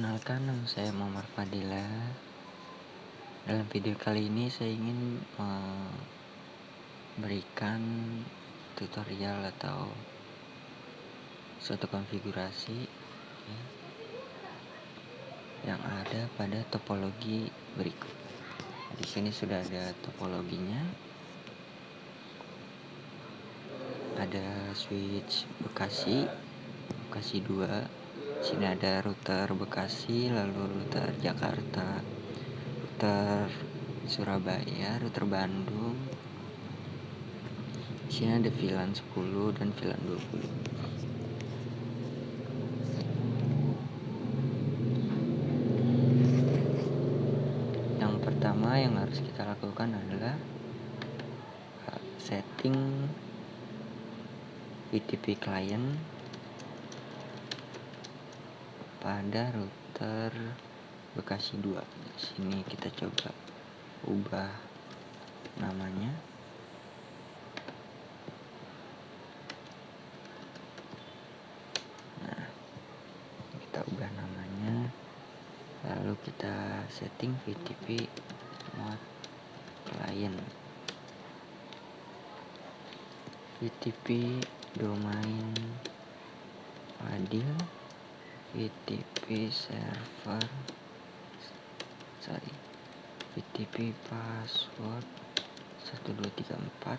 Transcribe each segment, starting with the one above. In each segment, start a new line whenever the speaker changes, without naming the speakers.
Perkenalkan, nama saya Muhammad Fadila. Dalam video kali ini saya ingin memberikan tutorial atau suatu konfigurasi yang ada pada topologi berikut. Di sini sudah ada topologinya. Ada switch Bekasi 2. Sini ada router Bekasi, lalu router Jakarta, router Surabaya, router Bandung. Di sini ada VLAN 10 dan VLAN 20. Yang pertama yang harus kita lakukan adalah setting VTP client pada router Bekasi 2. Di sini kita coba ubah namanya. Nah, kita ubah namanya, lalu kita setting VTP mode client, VTP domain Fadil, VTP server, VTP password 1234.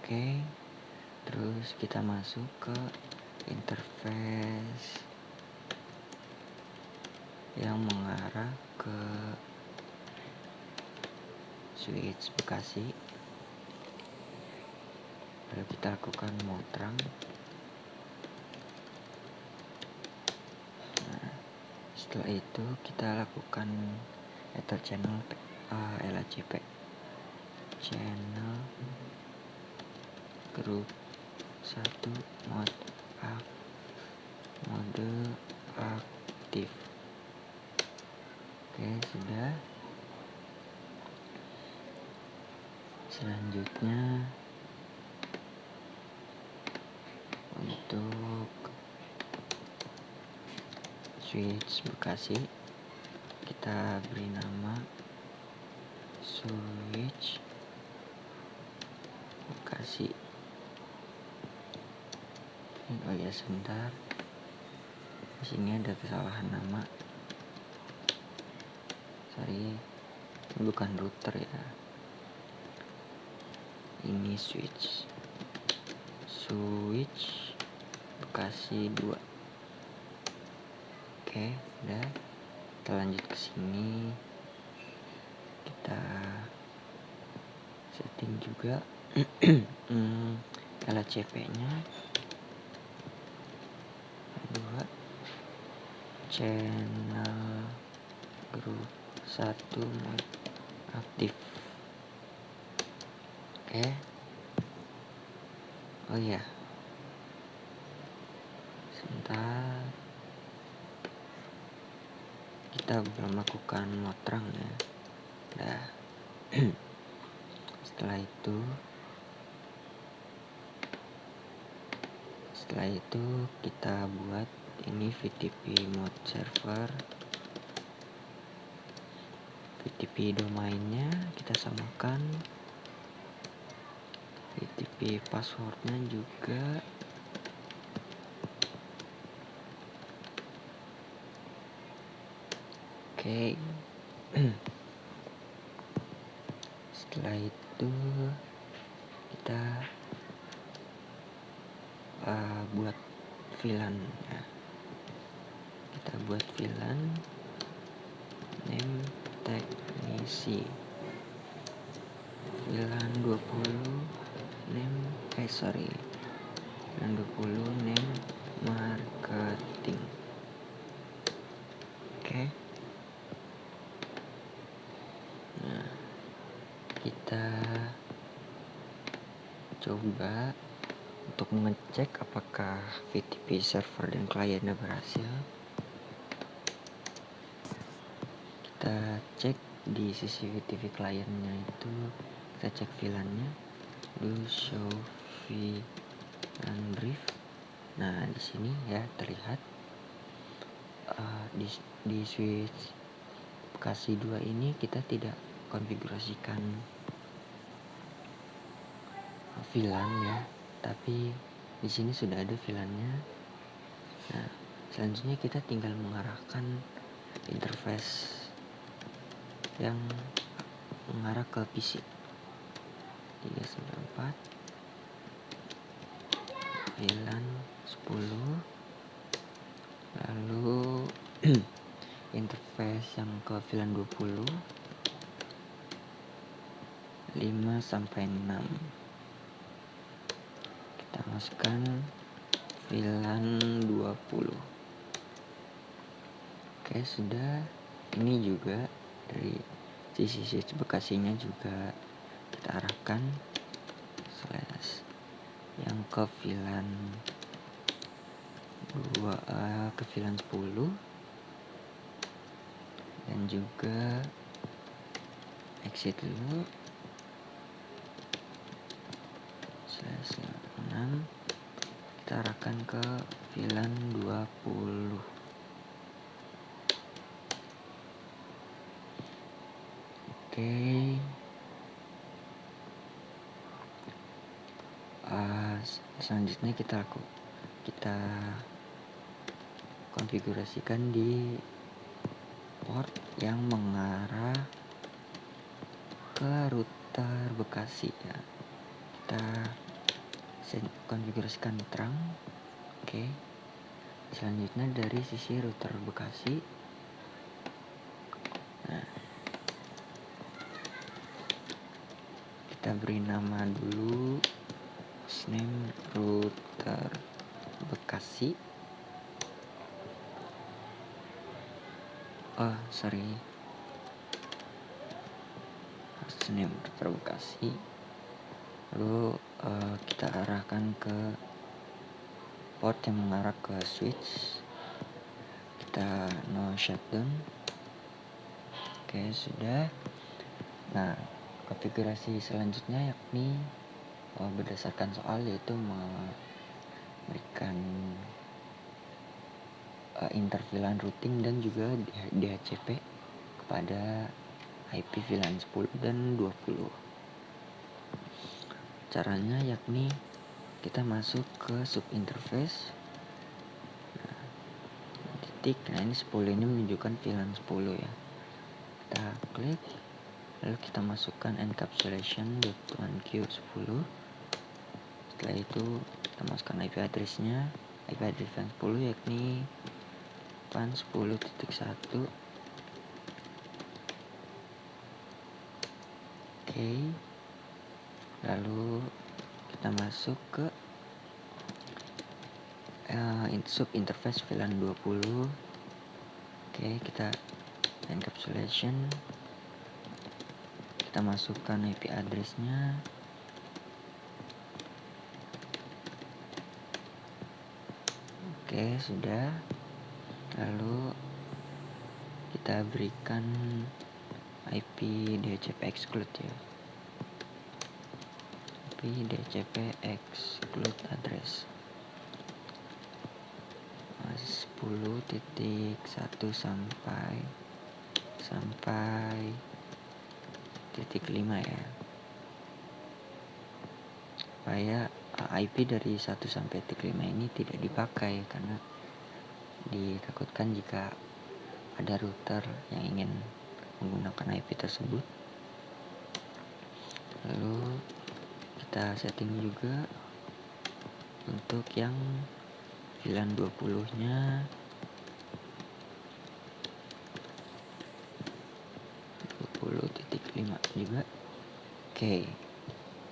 Oke. Terus kita masuk ke interface yang mengarah ke switch Bekasi. Lalu kita lakukan mode terang. Nah, setelah itu kita lakukan ether channel LACP, channel grup 1 mode aktif. Oke, sudah. Selanjutnya untuk switch Bekasi kita beri nama switch Bekasi. Oh ya, sebentar, di sini ada kesalahan nama. Ini bukan router ya, ini switch Bekasi 2. Oke, udah. Kita lanjut ke sini, kita setting juga LACP nya 2, channel grup 1 mode aktif. Oke. Oh ya, sebentar, kita belum melakukan mode terang ya. Nah, setelah itu kita buat ini VTP mode server, VTP domainnya kita samakan, VTP passwordnya juga. Oke. Setelah itu kita buat VLAN ya. Kita buat VLAN name teknisi, VLAN 20 name VLAN 20 name marketing. Oke. Nah, kita coba untuk mengecek apakah VTP server dan kliennya berhasil. Kita cek di sisi VTP kliennya itu, kita cek VLAN-nya, do show brief. Nah, di sini ya terlihat di switch Bekasi 2 ini kita tidak konfigurasikan VLAN ya, tapi di sini sudah ada VLAN-nya. Nah, selanjutnya kita tinggal mengarahkan interface yang mengarah ke PC 394 VLAN 10, lalu interface yang ke VLAN 20 5 sampai 6. Kita masukkan VLAN 20. Oke, sudah. Ini juga dari sisi switch Bekasinya juga kita arahkan slash yang ke VLAN 2 ke VLAN 10, dan juga exit dulu slash 6, kita arahkan ke VLAN 20. Oke, selanjutnya kita konfigurasikan di port yang mengarah ke router Bekasi ya. Kita konfigurasikan terang. Oke. Selanjutnya dari sisi router Bekasi, nah, kita beri nama dulu hostname router Bekasi. Hostname router Bekasi. Lalu kita arahkan ke port yang mengarah ke switch. Kita no shutdown. Oke, sudah. Nah, konfigurasi selanjutnya yakni berdasarkan soal, yaitu memberikan inter-VLAN routing dan juga DHCP kepada IP VLAN 10 dan 20. Caranya yakni kita masuk ke sub interface. Nah, ini 10 ini menunjukkan VLAN 10 ya. Kita klik, lalu kita masukkan encapsulation.1q10. Setelah itu kita masukkan IP address-nya. IP address VLAN 10 yakni WAN 10.1. Oke. Lalu kita masuk ke sub interface VLAN 20. Oke, kita encapsulation. Kita masukkan IP address-nya. Oke, sudah. Lalu kita berikan IP DHCP exclude ya. IP DHCP exclude address 10.1 sampai 5 ya. Supaya IP dari 1 sampai 5 ini tidak dipakai, karena ditakutkan jika ada router yang ingin menggunakan IP tersebut. Lalu kita setting juga untuk yang VLAN 20-nya 20.5 juga. Oke.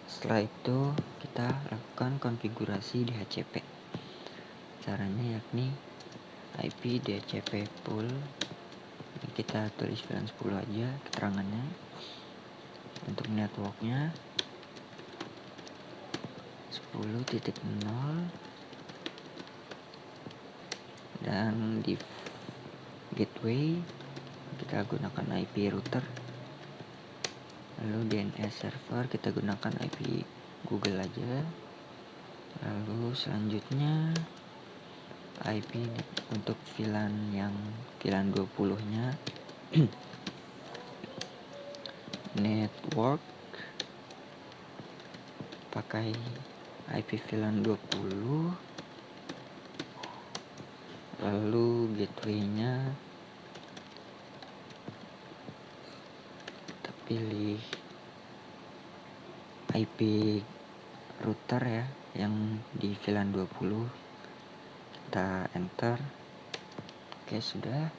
Setelah itu kita lakukan konfigurasi DHCP. Caranya yakni IP DHCP pool. Ini kita tulis VLAN 10 aja keterangannya. Untuk networknya 10.0, dan di gateway kita gunakan IP router. Lalu DNS server kita gunakan IP Google aja. Lalu selanjutnya IP untuk VLAN yang VLAN 20 nya network pakai IP VLAN 20, lalu gateway nya kita pilih IP router ya yang di VLAN 20, kita enter. Oke, sudah.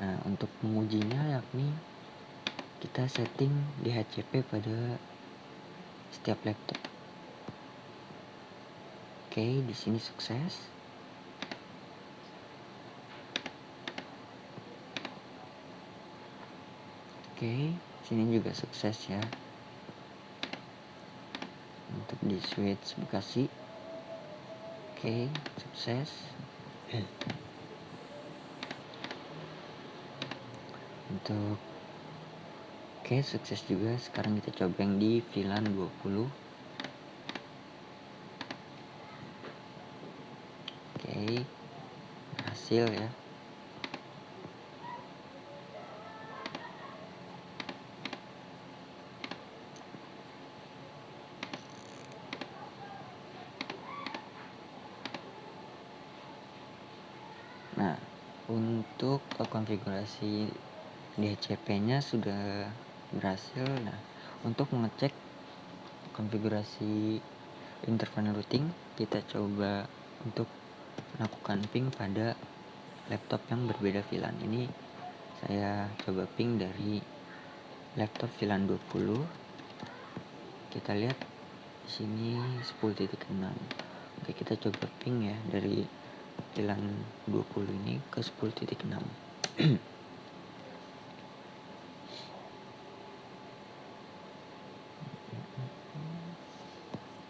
Nah, untuk mengujinya yakni kita setting DHCP pada setiap laptop. Oke, di sini sukses. Oke, sini juga sukses ya. Untuk di switch Bekasi. Oke, sukses. Untuk oke, sukses juga. Sekarang kita coba yang di VLAN 20. Oke, berhasil ya. Nah, untuk konfigurasi DHCP-nya sudah berhasil. Nah, untuk mengecek konfigurasi interval routing, kita coba untuk melakukan ping pada laptop yang berbeda VLAN. Ini saya coba ping dari laptop VLAN 20. Kita lihat di sini 10.6. Oke, kita coba ping ya dari VLAN 20 ini ke 10.6.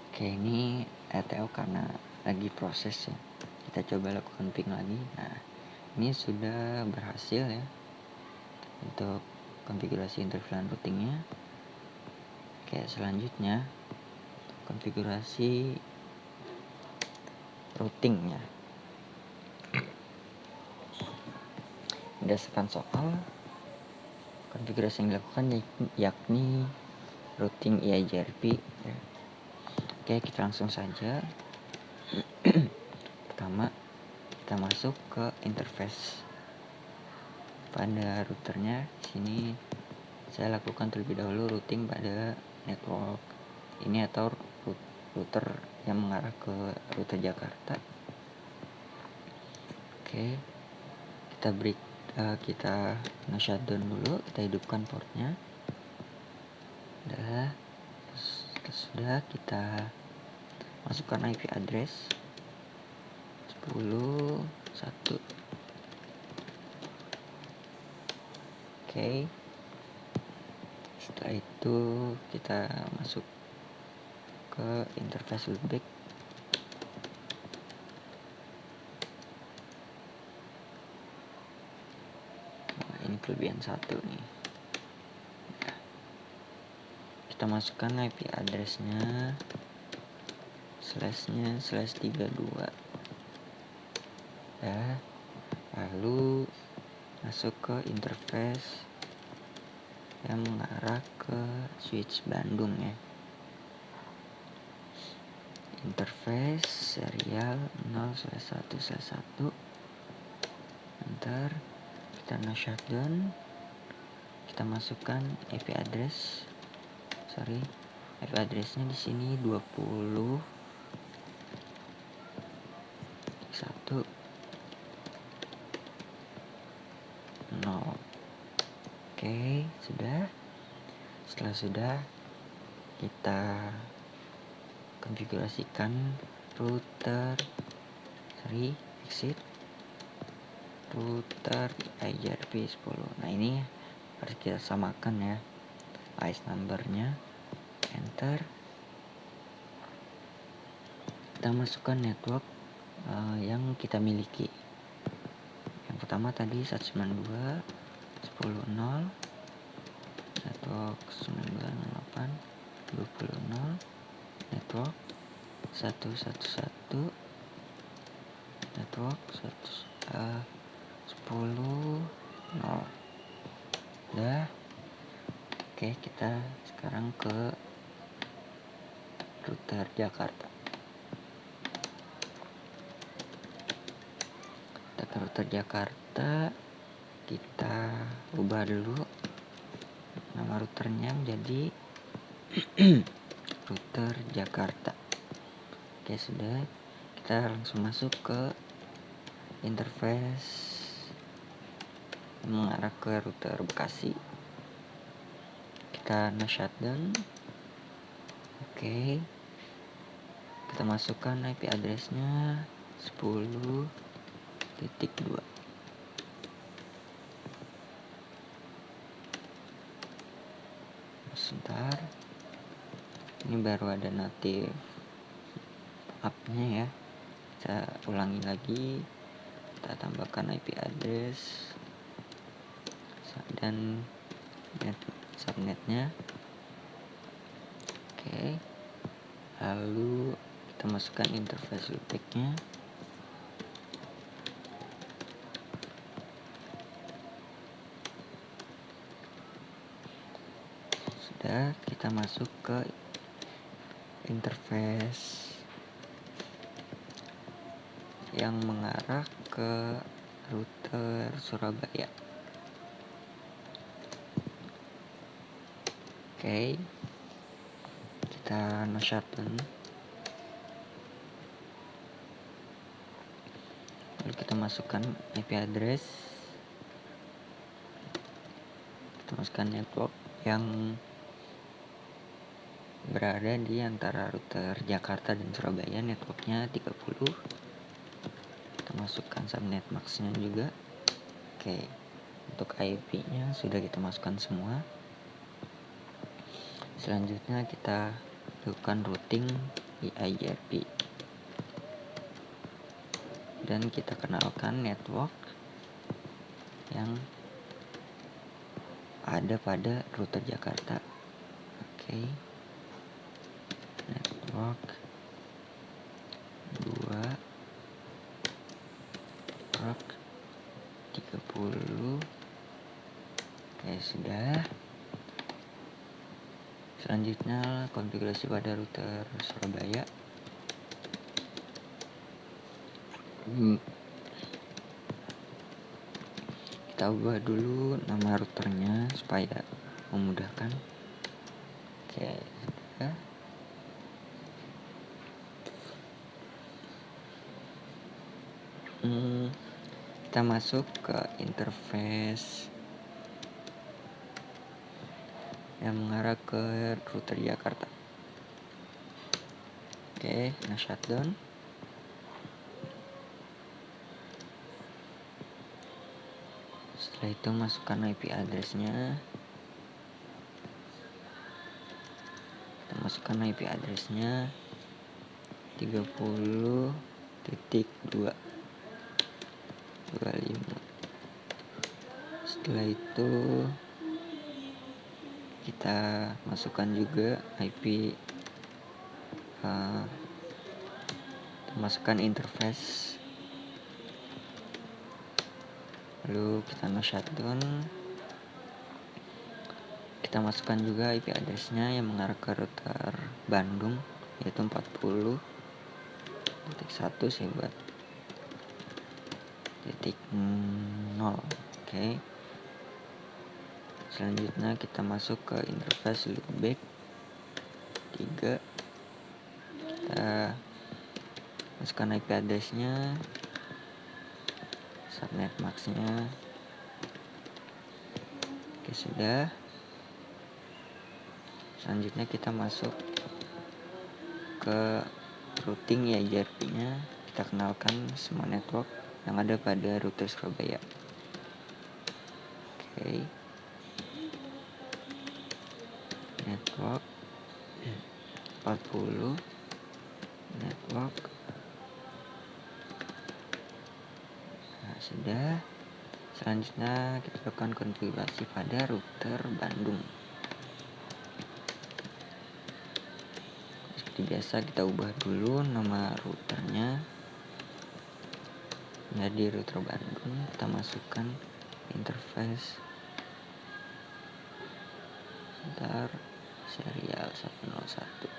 Oke, ini ETL karena lagi proses ya. Kita coba lakukan ping lagi. Nah, ini sudah berhasil ya untuk konfigurasi interval routingnya. Oke, selanjutnya konfigurasi routingnya. Berdasarkan soal, konfigurasi yang dilakukan yakni routing EIGRP ya. Oke, kita langsung saja. Pertama, kita masuk ke interface pada routernya. Di sini saya lakukan terlebih dahulu routing pada network ini atau router yang mengarah ke router Jakarta. Oke, kita shutdown dulu, kita hidupkan portnya. Sudah, kita masukkan IP address 10.1. Oke, setelah itu kita masuk ke interface loopback. Nah, ini kelebihan satu nih. Kita masukkan IP addressnya /nya /32 ya. Lalu masuk ke interface yang mengarah ke switch Bandung ya. Interface serial 0/1/1. Enter. Kita shutdown. Kita masukkan IP address. IP addressnya di sini 20.1. Oke, sudah. Setelah sudah, kita konfigurasikan router exit router IGRP 10. Nah, ini harus kita samakan ya IC numbernya. Enter. Kita masukkan network yang kita miliki. Yang pertama tadi 192.10.0 network 92.08.20.0 network. 111 network 10 0. Udah. Oke, kita sekarang ke router Jakarta. Kita ke router Jakarta, kita ubah dulu nama routernya menjadi router Jakarta. Oke, sudah. Kita langsung masuk ke interface mengarah ke router Bekasi. Kita shutdown. Oke, kita masukkan IP address-nya 10.2. Sebentar, ini baru ada native app-nya ya. Kita ulangi lagi, kita tambahkan IP address dan subnetnya. Oke, lalu kita masukkan interface loopback-nya. Sudah, kita masuk ke interface yang mengarah ke router Surabaya. Oke, kita shutdown. Lalu kita masukkan IP address, kita masukkan network yang berada di antara router Jakarta dan Surabaya. Networknya 30. Kita masukkan subnet max-nya juga. Oke, untuk IP-nya sudah kita masukkan semua. Selanjutnya kita lakukan routing di IGRP dan kita kenalkan network yang ada pada router Jakarta. Oke, network 2 rock 30. Oke, sudah. Selanjutnya konfigurasi pada router Surabaya. Kita ubah dulu nama routernya supaya memudahkan. Oke, sudah. Kita masuk ke interface yang mengarah ke router Jakarta. Oke, shutdown. Setelah itu masukkan IP address-nya. Kita masukkan IP address-nya 30.225. Setelah itu kita masukkan juga IP, masukkan interface, lalu kita shutdown. Kita masukkan juga IP address-nya yang mengarah ke router Bandung, yaitu 40.1 saya buat .0. Oke, selanjutnya kita masuk ke interface loopback 3. Kita masukkan IP address-nya, subnet max-nya. Oke, sudah. Selanjutnya kita masuk ke routing ya IGRP-nya. Kita kenalkan semua network yang ada pada router Surabaya. Oke, network 40, network. Nah, sudah. Selanjutnya kita lakukan konfigurasi pada router Bandung. seperti biasa kita ubah dulu nama routernya jadi router Bandung. Kita masukkan interface ntar serial 101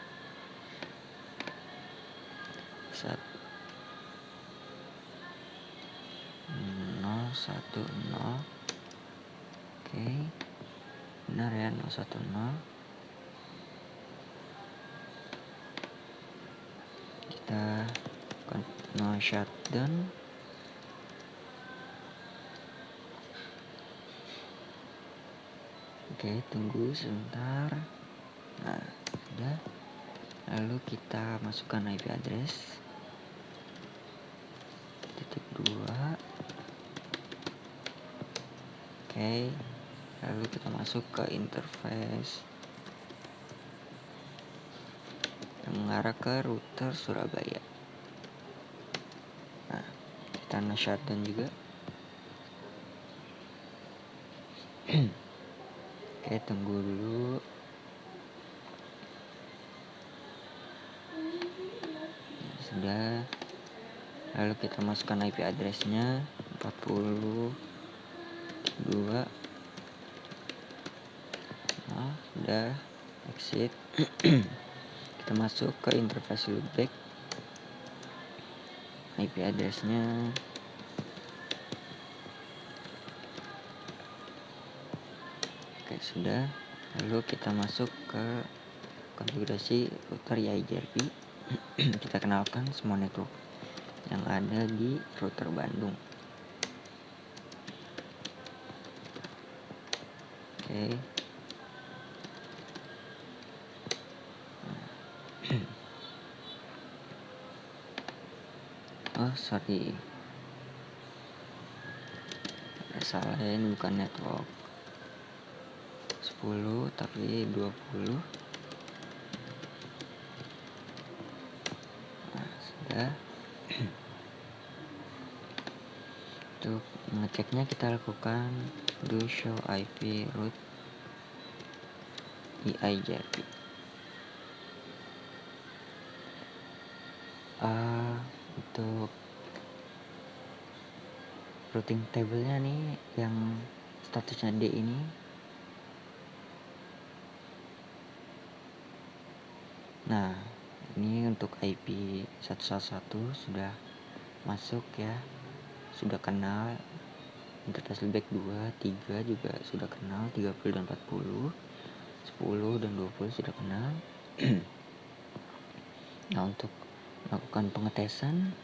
010. Oke, benar ya, 010. Kita no shutdown. Oke, tunggu sebentar. Nah, sudah. Lalu kita masukkan IP address .2. Oke, lalu kita masuk ke interface yang mengarah ke router Surabaya. Nah, kita shutdown juga. Oke, tunggu dulu. Sudah. Lalu kita masukkan IP address-nya 42. Nah, udah exit. Kita masuk ke interface loopback. IP address-nya oke, sudah. Lalu kita masuk ke konfigurasi router IJRP. Kita kenalkan semua network yang ada di router Bandung. Oke. Oh sorry, salah ya, ini bukan network 10 tapi 20. Nah, sudah. Untuk mengeceknya kita lakukan do show IP route IIJRP. Untuk routing table-nya nih yang statusnya D ini nah ini untuk IP 111 sudah masuk ya, sudah kenal. Interface loopback 2, 3 juga sudah kenal, 30 dan 40, 10 dan 20 sudah kenal. Nah, untuk melakukan pengetesan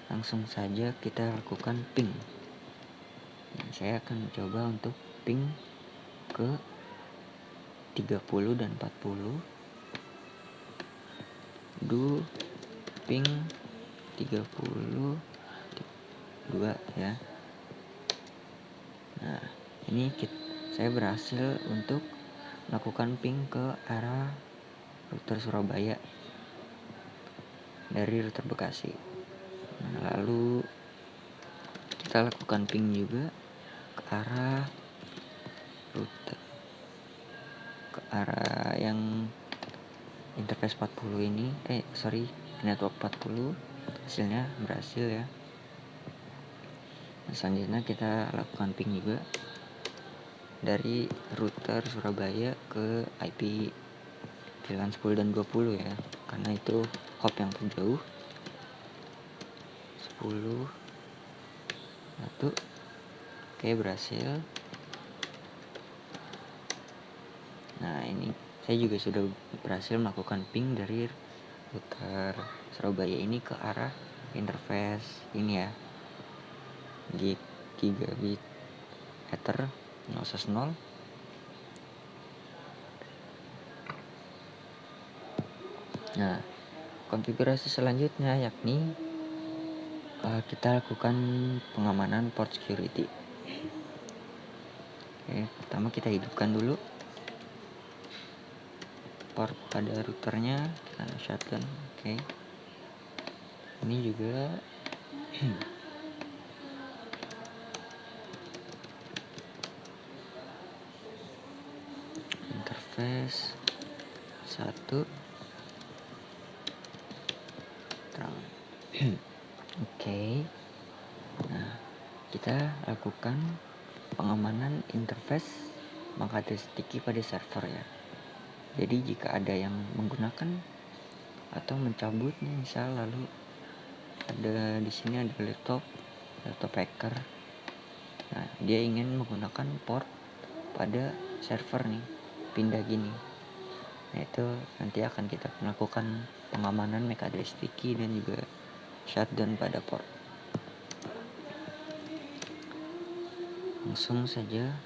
langsung saja kita lakukan ping. Nah, saya akan mencoba untuk ping ke 30 dan 40. Do ping 32 ya. Nah, ini saya berhasil untuk melakukan ping ke arah router Surabaya dari router Bekasi. Nah, lalu kita lakukan ping juga ke arah router, ke arah yang interface 40 ini, network 40. Hasilnya berhasil ya. Nah, selanjutnya kita lakukan ping juga dari router Surabaya ke IP VLAN 10 dan 20 ya, karena itu hop yang terjauh. 10 1. Oke, berhasil. Nah, ini saya juga sudah berhasil melakukan ping dari router Surabaya ini ke arah interface ini ya, gigabit ether 010. Nah, konfigurasi selanjutnya yakni kita lakukan pengamanan port security. Oke, pertama kita hidupkan dulu port pada routernya, kita shutdown. Oke, ini juga interface 1. keterangan. Oke. Nah, kita lakukan pengamanan interface MAC address sticky pada server ya. Jadi jika ada yang menggunakan atau mencabutnya, misal lalu ada di sini ada laptop hacker. Nah, dia ingin menggunakan port pada server nih, pindah gini. Nah, itu nanti akan kita melakukan pengamanan MAC address sticky dan juga shutdown pada port. Langsung saja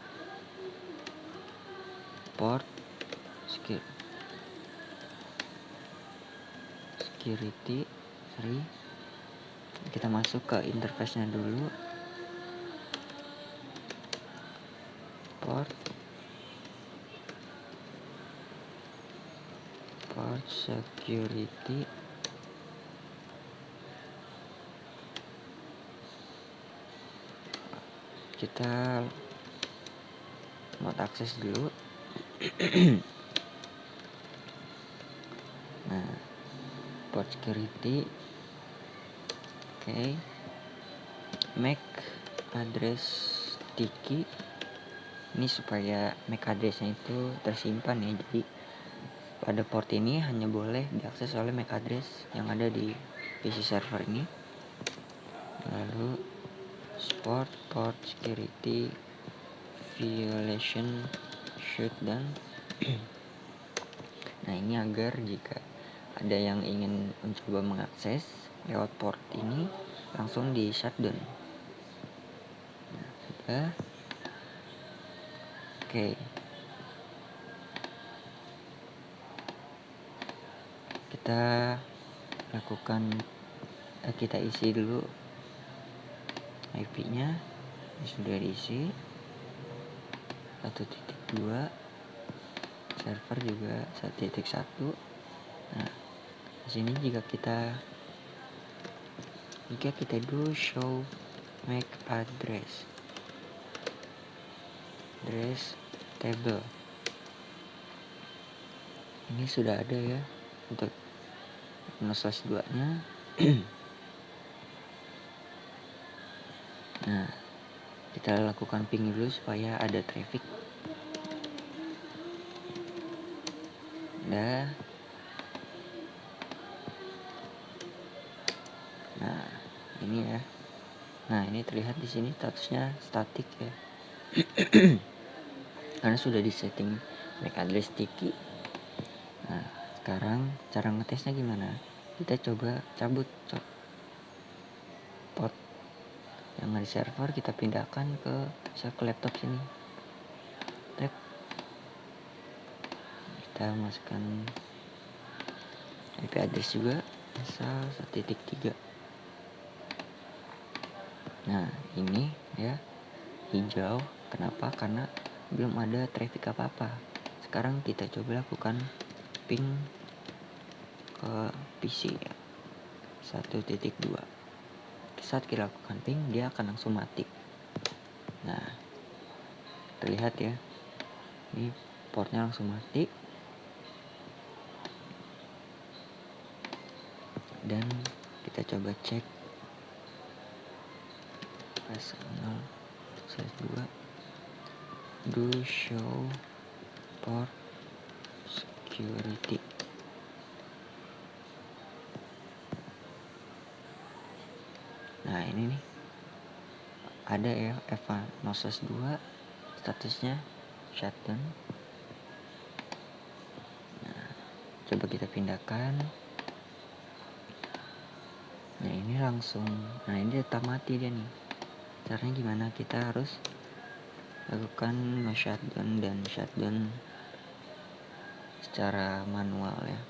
port security 3, kita masuk ke interface-nya dulu. Port security kita mau akses dulu. Nah, port security, oke. MAC address sticky ini supaya MAC address-nya itu tersimpan ya. Jadi pada port ini hanya boleh diakses oleh MAC address yang ada di PC server ini. Lalu support port security violation shutdown. Nah, ini agar jika ada yang ingin mencoba mengakses lewat port ini langsung di shutdown. Nah, sudah. Oke. Kita lakukan kita isi dulu IP-nya. Ini sudah diisi 1.2, server juga 1.1. Nah, di sini jika kita do show MAC address table, ini sudah ada ya untuk 0/2 nya. Nah, kita lakukan ping dulu supaya ada traffic. Nah, ini ya. Nah, ini terlihat di sini statusnya static ya. Karena sudah disetting MAC address sticky. Nah, sekarang cara ngetesnya gimana? Kita coba cabut port yang ada di server, kita pindahkan ke laptop sini. Kita masukkan IP address juga, misal 1.3. Nah, ini ya hijau. Kenapa? Karena belum ada traffic apa-apa. Sekarang kita coba lakukan ping ke PC ya, 1.2. Saat kita lakukan ping, dia akan langsung mati. Nah, terlihat ya, ini portnya langsung mati. Dan kita coba cek personal 2 do show port security. Nah, ini nih ada ya EVA 0/2 statusnya shutdown. Nah, coba kita pindahkan. Nah, ini langsung, nah ini tetap mati dia nih. Caranya gimana? Kita harus lakukan shutdown dan shutdown secara manual ya.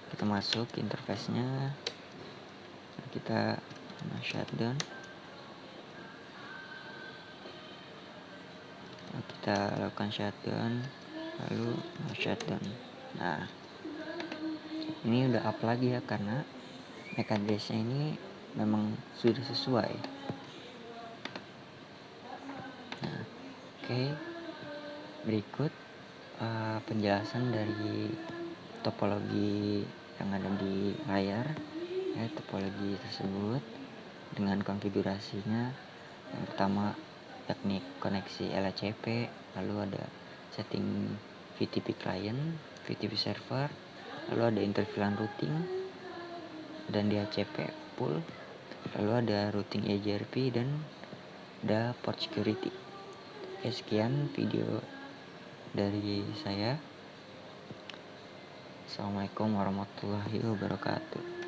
Kita masuk interface-nya, kita shutdown. Kita lakukan shutdown, lalu shutdown. Nah, ini udah up lagi ya, karena MAC address-nya ini memang sudah sesuai. Nah, oke. Berikut penjelasan dari topologi yang ada di layar ya, topologi tersebut dengan konfigurasinya. Yang pertama yakni koneksi LHCP, lalu ada setting VTP client, VTP server, lalu ada interVLAN routing dan DHCP pool, lalu ada routing EJRP dan ada port security. Sekian video dari saya. Assalamualaikum warahmatullahi wabarakatuh.